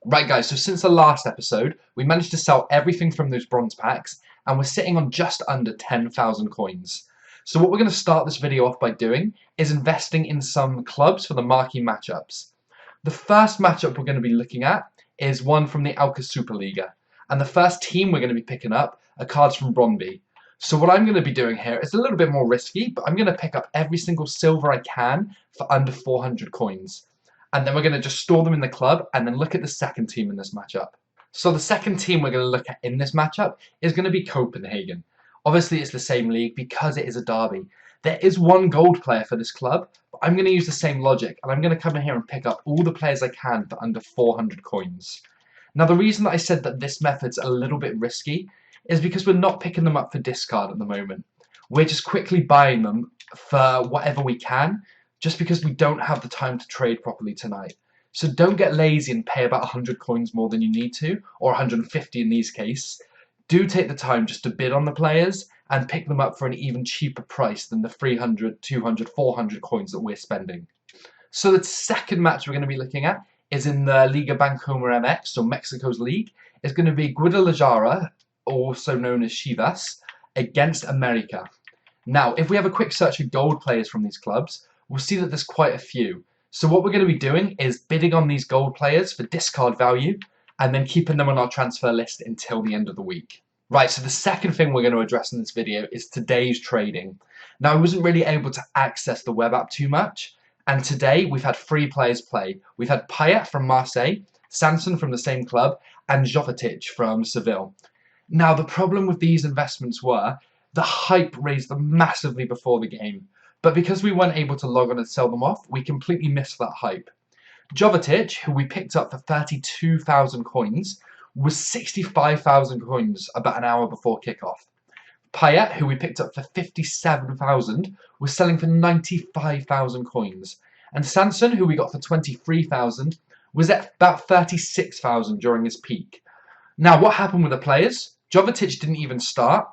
Right guys, so since the last episode, we managed to sell everything from those bronze packs, and we're sitting on just under 10,000 coins. So what we're going to start this video off by doing is investing in some clubs for the marquee matchups. The first matchup we're going to be looking at is one from the Alka Superliga, and the first team we're going to be picking up are cards from Brøndby. So what I'm going to be doing here is a little bit more risky, but I'm going to pick up every single silver I can for under 400 coins. And then we're going to just store them in the club and then look at the second team in this matchup. So the second team we're going to look at in this matchup is going to be Copenhagen. Obviously it's the same league because it is a derby. There is one gold player for this club, but I'm going to use the same logic and I'm going to come in here and pick up all the players I can for under 400 coins. Now the reason that I said that this method's a little bit risky is because we're not picking them up for discard at the moment. We're just quickly buying them for whatever we can, just because we don't have the time to trade properly tonight. So don't get lazy and pay about 100 coins more than you need to, or 150 in these cases. Do take the time just to bid on the players and pick them up for an even cheaper price than the 300, 200, 400 coins that we're spending. So the second match we're going to be looking at is in the Liga Bancomer MX, so Mexico's league. It's going to be Guadalajara, also known as Chivas, against America. Now, if we have a quick search for gold players from these clubs, we'll see that there's quite a few. So what we're going to be doing is bidding on these gold players for discard value and then keeping them on our transfer list until the end of the week. Right, so the second thing we're going to address in this video is today's trading. Now, I wasn't really able to access the web app too much, and today we've had 3 players play. We've had Payet from Marseille, Sanson from the same club, and Jovetic from Seville. Now, the problem with these investments were the hype raised them massively before the game. But because we weren't able to log on and sell them off, we completely missed that hype. Jovetic, who we picked up for 32,000 coins, was 65,000 coins about an hour before kickoff. Payet, who we picked up for 57,000, was selling for 95,000 coins. And Sanson, who we got for 23,000, was at about 36,000 during his peak. Now, what happened with the players? Jovetic didn't even start,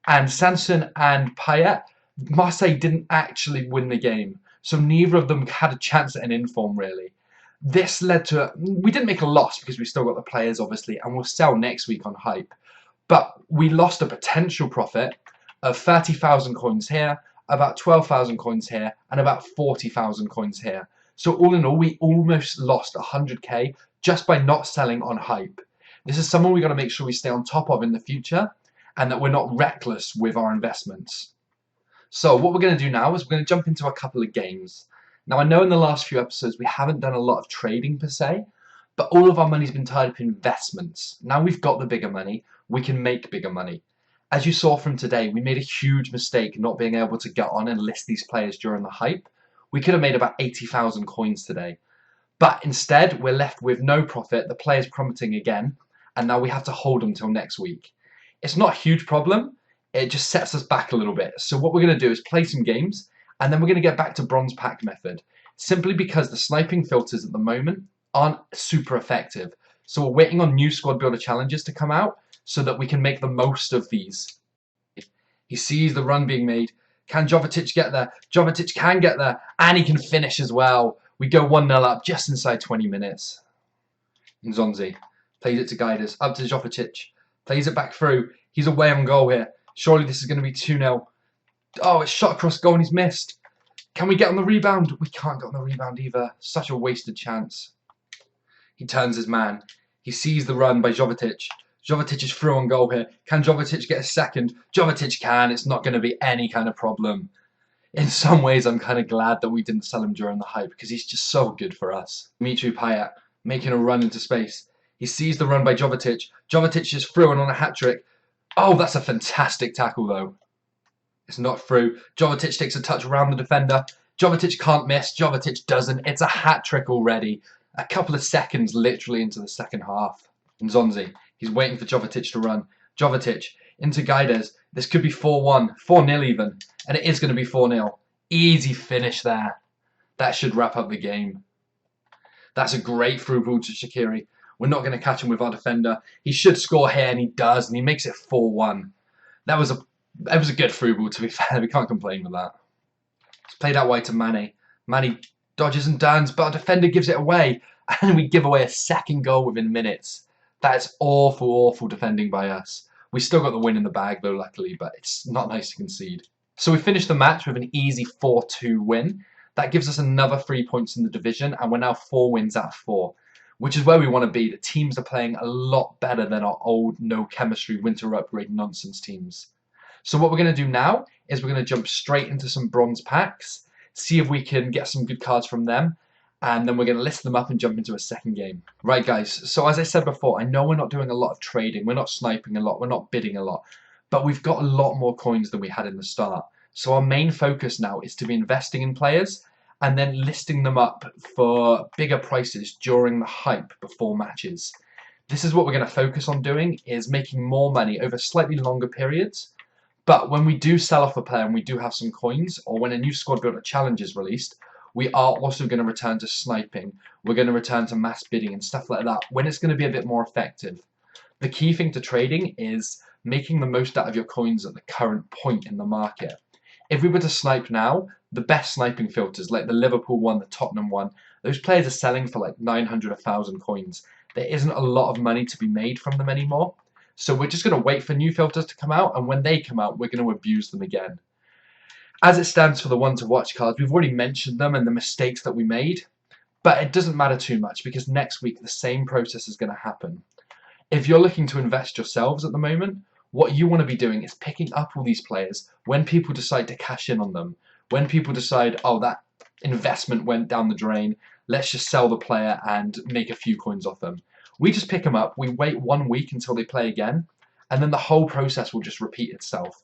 and Sanson and Payet, Marseille didn't actually win the game, so neither of them had a chance at an inform really. This led to, we didn't make a loss because we still got the players obviously, and we'll sell next week on hype. But we lost a potential profit of 30,000 coins here, about 12,000 coins here, and about 40,000 coins here. So all in all, we almost lost 100k just by not selling on hype. This is something we've got to make sure we stay on top of in the future, and that we're not reckless with our investments. So what we're going to do now is we're going to jump into a couple of games. Now I know in the last few episodes we haven't done a lot of trading per se, but all of our money's been tied up in investments. Now we've got the bigger money, we can make bigger money. As you saw from today, we made a huge mistake not being able to get on and list these players during the hype. We could have made about 80,000 coins today. But instead, we're left with no profit, the players plummeting again, and now we have to hold them till next week. It's not a huge problem, it just sets us back a little bit. So what we're going to do is play some games, and then we're going to get back to bronze pack method, simply because the sniping filters at the moment aren't super effective. So we're waiting on new squad builder challenges to come out so that we can make the most of these. He sees the run being made. Can Jovetic get there? Jovetic can get there, and he can finish as well. We go 1-0 up just inside 20 minutes. Nzonzi plays it to Guiders, up to Jovetic, plays it back through. He's away on goal here. Surely this is going to be 2-0. Oh, it's shot across goal and he's missed. Can we get on the rebound? We can't get on the rebound either. Such a wasted chance. He turns his man. He sees the run by Jovetic. Jovetic is through on goal here. Can Jovetic get a second? Jovetic can. It's not going to be any kind of problem. In some ways, I'm kind of glad that we didn't sell him during the hype because he's just so good for us. Dimitri Payet making a run into space. He sees the run by Jovetic. Jovetic is through and on a hat-trick. Oh, that's a fantastic tackle, though. It's not through. Jovetic takes a touch around the defender. Jovetic can't miss. Jovetic doesn't. It's a hat-trick already. A couple of seconds literally into the second half. Nzonzi, he's waiting for Jovetic to run. Jovetic into Guidez. This could be 4-1, 4-0 even. And it is going to be 4-0. Easy finish there. That should wrap up the game. That's a great through ball to Shaqiri. We're not going to catch him with our defender. He should score here, and he does, and he makes it 4-1. That was a good through ball, to be fair. We can't complain with that. It's played out wide to Mane. Mane dodges and turns, but our defender gives it away. and we give away a second goal within minutes. That is awful, awful defending by us. We still got the win in the bag though, luckily, but it's not nice to concede. So we finished the match with an easy 4-2 win. That gives us another 3 points in the division, and we're now 4 wins out of 4, which is where we want to be. The teams are playing a lot better than our old, no chemistry, winter upgrade nonsense teams. So what we're going to do now is we're going to jump straight into some bronze packs, see if we can get some good cards from them, and then we're going to list them up and jump into a second game. Right guys, so as I said before, I know we're not doing a lot of trading, we're not sniping a lot, we're not bidding a lot, but we've got a lot more coins than we had in the start. So our main focus now is to be investing in players and then listing them up for bigger prices during the hype before matches. This is what we're going to focus on doing, is making more money over slightly longer periods. But when we do sell off a player and we do have some coins, or when a new squad builder challenge is released, we are also going to return to sniping. We're going to return to mass bidding and stuff like that when it's going to be a bit more effective. The key thing to trading is making the most out of your coins at the current point in the market. If we were to snipe now, the best sniping filters, like the Liverpool one, the Tottenham one, those players are selling for like 900, 1,000 coins. There isn't a lot of money to be made from them anymore. So we're just going to wait for new filters to come out, and when they come out, we're going to abuse them again. As it stands for the one to watch cards, we've already mentioned them and the mistakes that we made, but it doesn't matter too much because next week the same process is going to happen. If you're looking to invest yourselves at the moment, what you want to be doing is picking up all these players when people decide to cash in on them. When people decide, oh, that investment went down the drain, let's just sell the player and make a few coins off them. We just pick them up, we wait 1 week until they play again, and then the whole process will just repeat itself.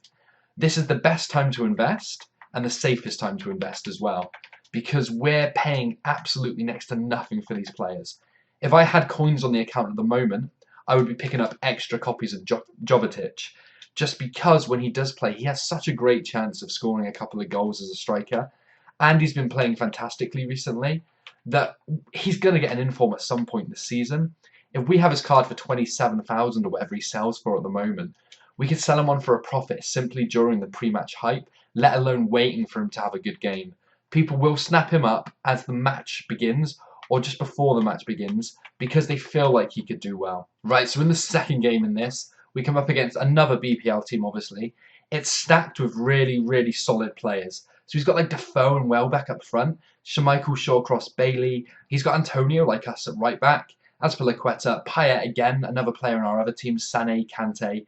This is the best time to invest and the safest time to invest as well, because we're paying absolutely next to nothing for these players. If I had coins on the account at the moment, I would be picking up extra copies of Jovetic, just because when he does play, he has such a great chance of scoring a couple of goals as a striker, and he's been playing fantastically recently, that he's going to get an inform at some point this season. If we have his card for 27,000 or whatever he sells for at the moment, we could sell him on for a profit simply during the pre-match hype, let alone waiting for him to have a good game. People will snap him up as the match begins, or just before the match begins, because they feel like he could do well. Right, so in the second game in this, we come up against another BPL team, obviously. It's stacked with really, really solid players. So he's got like Defoe and Welbeck up front, Schmeichel, Shawcross, Bailey. He's got Antonio, like us, at right back. Azpilicueta, Payet again, another player in our other team, Sané, Kante.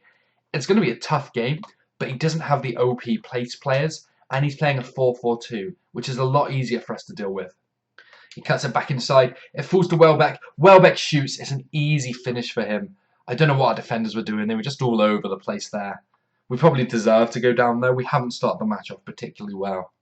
It's going to be a tough game, but he doesn't have the OP place players, and he's playing a 4-4-2, which is a lot easier for us to deal with. He cuts it back inside. It falls to Welbeck. Welbeck shoots. It's an easy finish for him. I don't know what our defenders were doing. They were just all over the place there. We probably deserved to go down there. We haven't started the match off particularly well.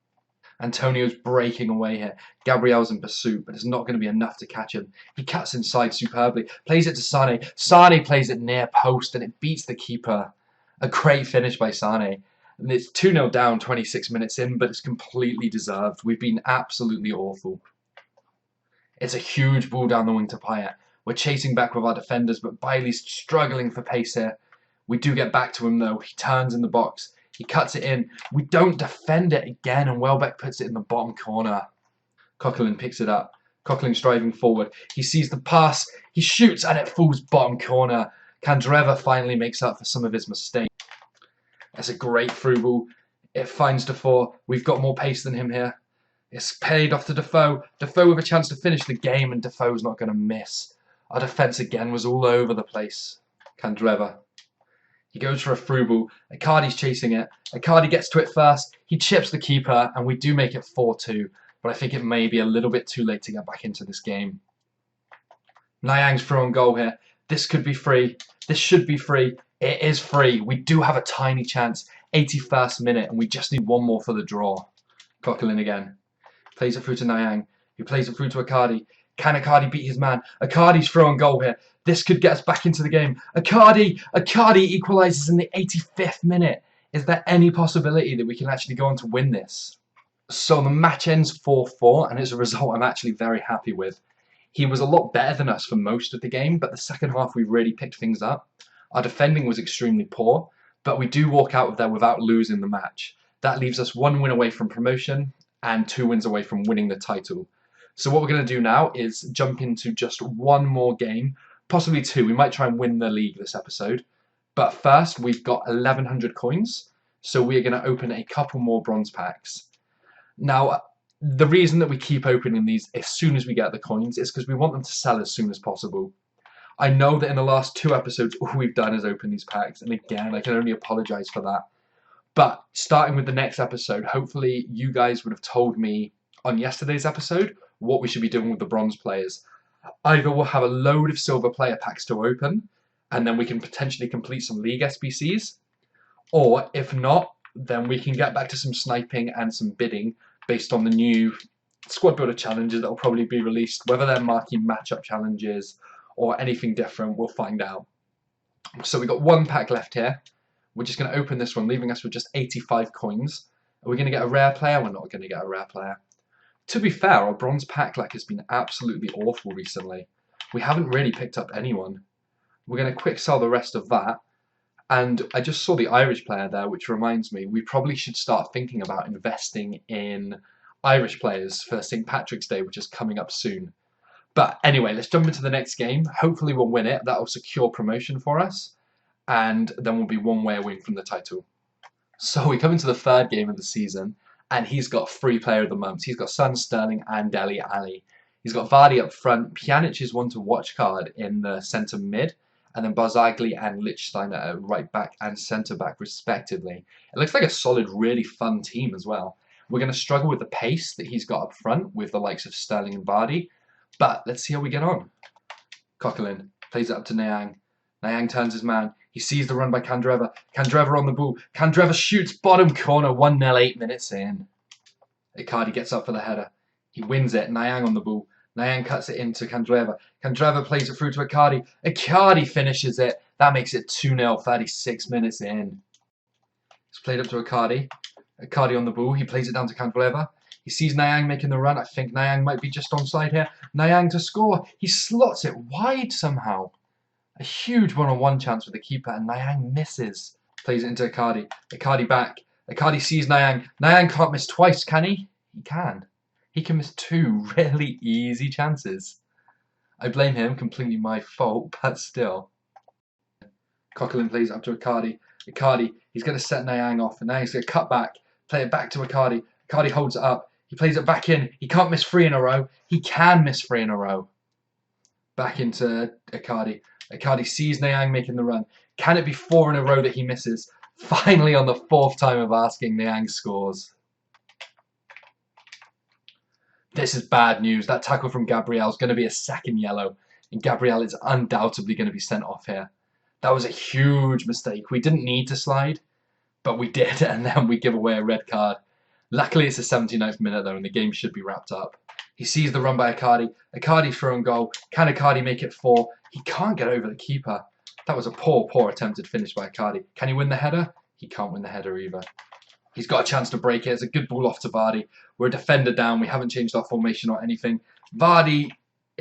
Antonio's breaking away here. Gabriel's in pursuit, but it's not going to be enough to catch him. He cuts inside superbly. Plays it to Sané. Sané plays it near post, and it beats the keeper. A great finish by Sané. And it's 2-0 down 26 minutes in, but it's completely deserved. We've been absolutely awful. It's a huge ball down the wing to Payet. We're chasing back with our defenders, but Bailey's struggling for pace here. We do get back to him, though. He turns in the box. He cuts it in. We don't defend it again, and Welbeck puts it in the bottom corner. Coquelin picks it up. Coquelin striving forward. He sees the pass. He shoots, and it falls bottom corner. Candreva finally makes up for some of his mistakes. That's a great through ball. It finds Defoe. We've got more pace than him here. It's paid off to Defoe. Defoe with a chance to finish the game, and Defoe's not going to miss. Our defence again was all over the place. Candreva. He goes for a through ball. Icardi's chasing it. Icardi gets to it first. He chips the keeper, and we do make it 4-2. But I think it may be a little bit too late to get back into this game. Niang's through on goal here. This could be free. This should be free. It is free. We do have a tiny chance. 81st minute, and we just need one more for the draw. Coquelin again. Plays it through to Niang, who plays it through to Icardi. Can Icardi beat his man? Icardi's through on goal here. This could get us back into the game. Icardi equalises in the 85th minute. Is there any possibility that we can actually go on to win this? So the match ends 4-4, and it's a result I'm actually very happy with. He was a lot better than us for most of the game, but the second half we really picked things up. Our defending was extremely poor, but we do walk out of there without losing the match. That leaves us 1 win away from promotion and 2 wins away from winning the title. So what we're going to do now is jump into just one more game, possibly two. We might try and win the league this episode. But first, we've got 1,100 coins, so we are going to open a couple more bronze packs. Now, the reason that we keep opening these as soon as we get the coins is because we want them to sell as soon as possible. I know that in the last 2 episodes, all we've done is open these packs, and again, I can only apologize for that. But starting with the next episode, hopefully you guys would have told me on yesterday's episode what we should be doing with the bronze players. Either we'll have a load of silver player packs to open, and then we can potentially complete some league SBCs, or if not, then we can get back to some sniping and some bidding based on the new squad builder challenges that will probably be released. Whether they're marquee matchup challenges or anything different, we'll find out. So we've got one pack left here. We're just going to open this one, leaving us with just 85 coins. Are we going to get a rare player? We're not going to get a rare player. To be fair, our bronze pack luck has been absolutely awful recently. We haven't really picked up anyone. We're going to quick sell the rest of that. And I just saw the Irish player there, which reminds me, we probably should start thinking about investing in Irish players for St. Patrick's Day, which is coming up soon. But anyway, let's jump into the next game. Hopefully we'll win it. That will secure promotion for us. And then we'll be one way away from the title. So we come into the third game of the season, and he's got 3 player of the month. He's got Son, Sterling, and Dele Alli. He's got Vardy up front. Pjanic is one to watch card in the centre mid, and then Barzagli and Lichtsteiner at right back and centre back respectively. It looks like a solid, really fun team as well. We're going to struggle with the pace that he's got up front with the likes of Sterling and Vardy, but let's see how we get on. Coquelin plays it up to Niang. Niang turns his man. He sees the run by Candreva. Candreva on the ball. Candreva shoots bottom corner. 1-0, 8 minutes in. Icardi gets up for the header. He wins it. Niang on the ball. Niang cuts it into Candreva. Candreva plays it through to Icardi. Icardi finishes it. That makes it 2-0, 36 minutes in. It's played up to Icardi. Icardi on the ball. He plays it down to Candreva. He sees Niang making the run. I think Niang might be just onside here. Niang to score. He slots it wide somehow. A huge one-on-one chance with the keeper, and Niang misses. Plays it into Icardi. Icardi back. Icardi sees Niang. Niang can't miss twice, can he? He can. He can miss 2 really easy chances. I blame him, completely my fault, but still. Coquelin plays it up to Icardi. Icardi, he's going to set Niang off, and now he's going to cut back. Play it back to Icardi. Icardi holds it up. He plays it back in. He can't miss 3 in a row. He can miss 3 in a row. Back into Icardi. Icardi sees Niang making the run. Can it be 4 in a row that he misses? Finally, on the 4th time of asking, Niang scores. This is bad news. That tackle from Gabriel is going to be a second yellow, and Gabriel is undoubtedly going to be sent off here. That was a huge mistake. We didn't need to slide, but we did, and then we give away a red card. Luckily, it's the 79th minute, though, and the game should be wrapped up. He sees the run by Icardi. Icardi throwing goal. Can Icardi make it 4? He can't get over the keeper. That was a poor attempted finish by Icardi. Can he win the header? He can't win the header either. He's got a chance to break it. It's a good ball off to Vardy. We're a defender down. We haven't changed our formation or anything. Vardy,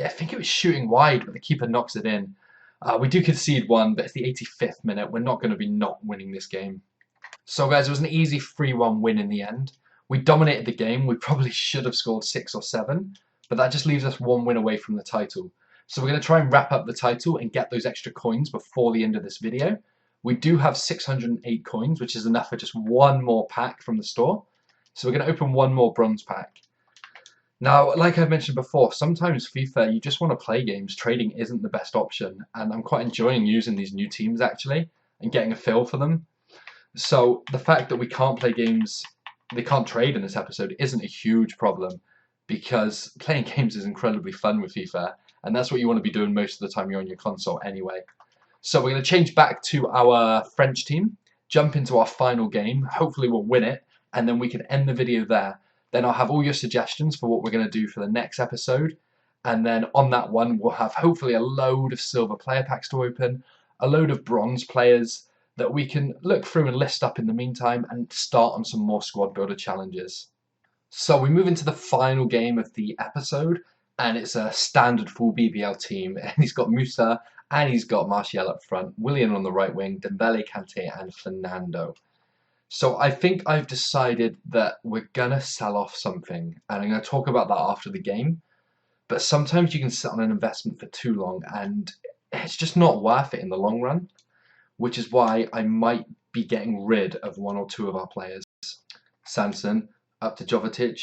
I think it was shooting wide, but the keeper knocks it in. We do concede 1, but it's the 85th minute. We're not going to be not winning this game. So, guys, it was an easy 3-1 win in the end. We dominated the game. We probably should have scored 6 or 7, but that just leaves us 1 win away from the title. So we're going to try and wrap up the title and get those extra coins before the end of this video. We do have 608 coins, which is enough for just 1 more pack from the store. So we're going to open 1 more bronze pack. Now, like I mentioned before, sometimes FIFA, you just want to play games. Trading isn't the best option, and I'm quite enjoying using these new teams, actually, and getting a feel for them. So the fact that we can't play games, they can't trade in this episode, isn't a huge problem, because playing games is incredibly fun with FIFA, and that's what you want to be doing most of the time you're on your console anyway. So we're going to change back to our French team, jump into our final game, hopefully we'll win it, and then we can end the video there. Then I'll have all your suggestions for what we're going to do for the next episode, and then on that one we'll have hopefully a load of silver player packs to open, a load of bronze players that we can look through and list up in the meantime and start on some more squad builder challenges. So we move into the final game of the episode, and it's a standard full BBL team, and he's got Musa and he's got Martial up front, Willian on the right wing, Dembele, Kante and Fernando. So I think I've decided that we're going to sell off something, and I'm going to talk about that after the game. But sometimes you can sit on an investment for too long and it's just not worth it in the long run, which is why I might be getting rid of one or two of our players. Sanson up to Jovetic.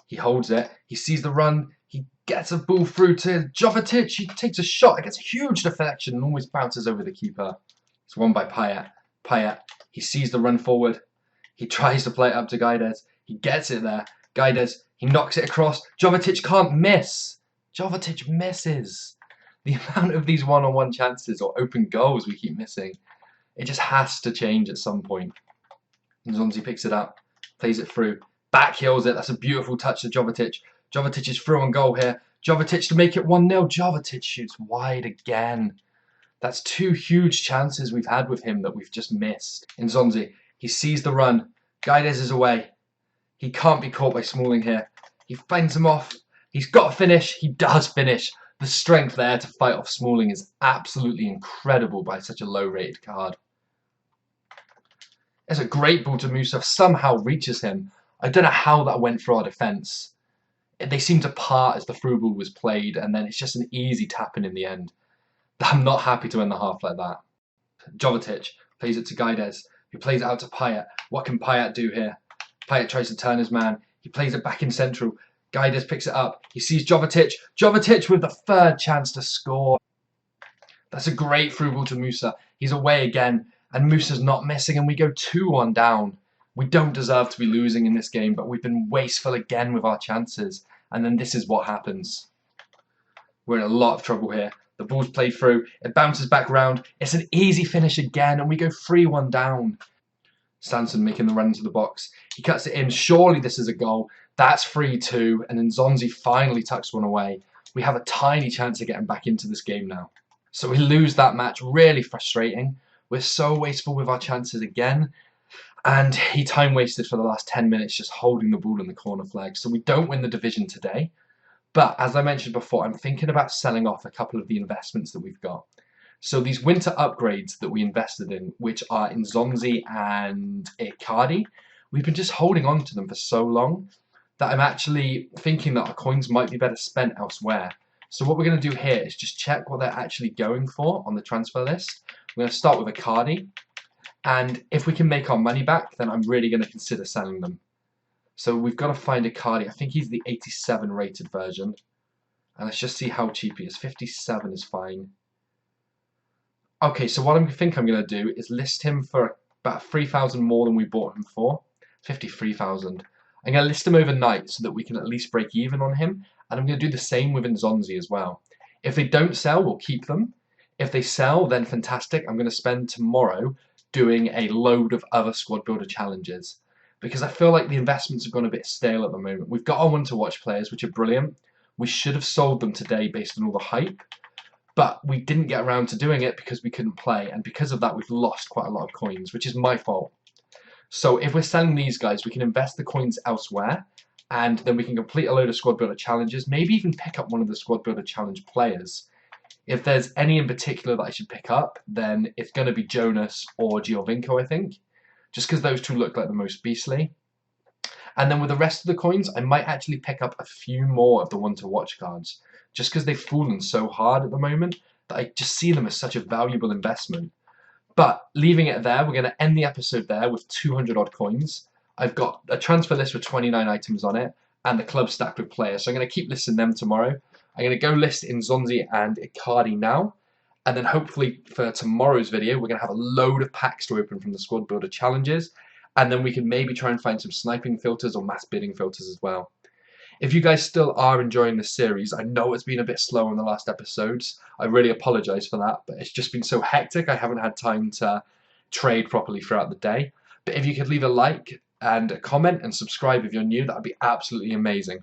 He holds it. He sees the run. He gets a ball through to Jovetic. He takes a shot. It gets a huge deflection and almost bounces over the keeper. It's won by Payet. Payet, he sees the run forward. He tries to play it up to Guedes. He gets it there. Guedes, he knocks it across. Jovetic can't miss. Jovetic misses. The amount of these one-on-one chances or open goals we keep missing, it just has to change at some point. Nzonzi picks it up, plays it through, backheels it. That's a beautiful touch to Jovetic. Jovetic is through on goal here. Jovetic to make it 1-0. Jovetic shoots wide again. That's two huge chances we've had with him that we've just missed. Nzonzi, he sees the run. Guedes is away. He can't be caught by Smalling here. He fends him off. He's got to finish. He does finish. The strength there to fight off Smalling is absolutely incredible by such a low-rated card. It's a great ball to Musa. Somehow reaches him. I don't know how that went through our defence. They seem to part as the through ball was played, and then it's just an easy tap-in the end. I'm not happy to end the half like that. Jovetic plays it to Guedes, who plays it out to Payet. What can Payet do here? Payet tries to turn his man. He plays it back in central. Guedes picks it up. He sees Jovetic. Jovetic with the third chance to score. That's a great through ball to Musa. He's away again, and Musa's not missing, and we go 2-1 down. We don't deserve to be losing in this game, but we've been wasteful again with our chances. And then this is what happens. We're in a lot of trouble here. The ball's played through. It bounces back round. It's an easy finish again, and we go 3-1 down. Sanson making the run into the box. He cuts it in. Surely this is a goal. That's 3-2, and then Nzonzi finally tucks one away. We have a tiny chance of getting back into this game now. So we lose that match. Really frustrating. We're so wasteful with our chances again. And he time wasted for the last 10 minutes just holding the ball in the corner flag. So we don't win the division today. But as I mentioned before, I'm thinking about selling off a couple of the investments that we've got. So these winter upgrades that we invested in, which are Nzonzi and Icardi, we've been just holding on to them for so long that I'm actually thinking that our coins might be better spent elsewhere. So what we're going to do here is just check what they're actually going for on the transfer list. We're going to start with Icardi. And if we can make our money back, then I'm really going to consider selling them. So we've got to find Icardi. I think he's the 87 rated version. And let's just see how cheap he is. 57 is fine. Okay, so what I think I'm going to do is list him for about 3,000 more than we bought him for. 53,000. I'm going to list him overnight so that we can at least break even on him. And I'm going to do the same with Nzonzi as well. If they don't sell, we'll keep them. If they sell, then fantastic. I'm going to spend tomorrow doing a load of other squad builder challenges. Because I feel like the investments have gone a bit stale at the moment. We've got our one-to-watch players, which are brilliant. We should have sold them today based on all the hype. But we didn't get around to doing it because we couldn't play. And because of that, we've lost quite a lot of coins, which is my fault. So if we're selling these guys, we can invest the coins elsewhere. And then we can complete a load of squad builder challenges. Maybe even pick up one of the squad builder challenge players. If there's any in particular that I should pick up, then it's going to be Jonas or Giovinco, I think. Just because those two look like the most beastly. And then with the rest of the coins, I might actually pick up a few more of the one-to-watch cards. Just because they've fallen so hard at the moment that I just see them as such a valuable investment. But leaving it there, we're going to end the episode there with 200 odd coins. I've got a transfer list with 29 items on it and the club stacked with players. So I'm going to keep listing them tomorrow. I'm going to go list Nzonzi and Icardi now. And then hopefully for tomorrow's video, we're going to have a load of packs to open from the squad builder challenges. And then we can maybe try and find some sniping filters or mass bidding filters as well. If you guys still are enjoying this series, I know it's been a bit slow in the last episodes. I really apologise for that, but it's just been so hectic. I haven't had time to trade properly throughout the day. But if you could leave a like and a comment and subscribe if you're new, that would be absolutely amazing.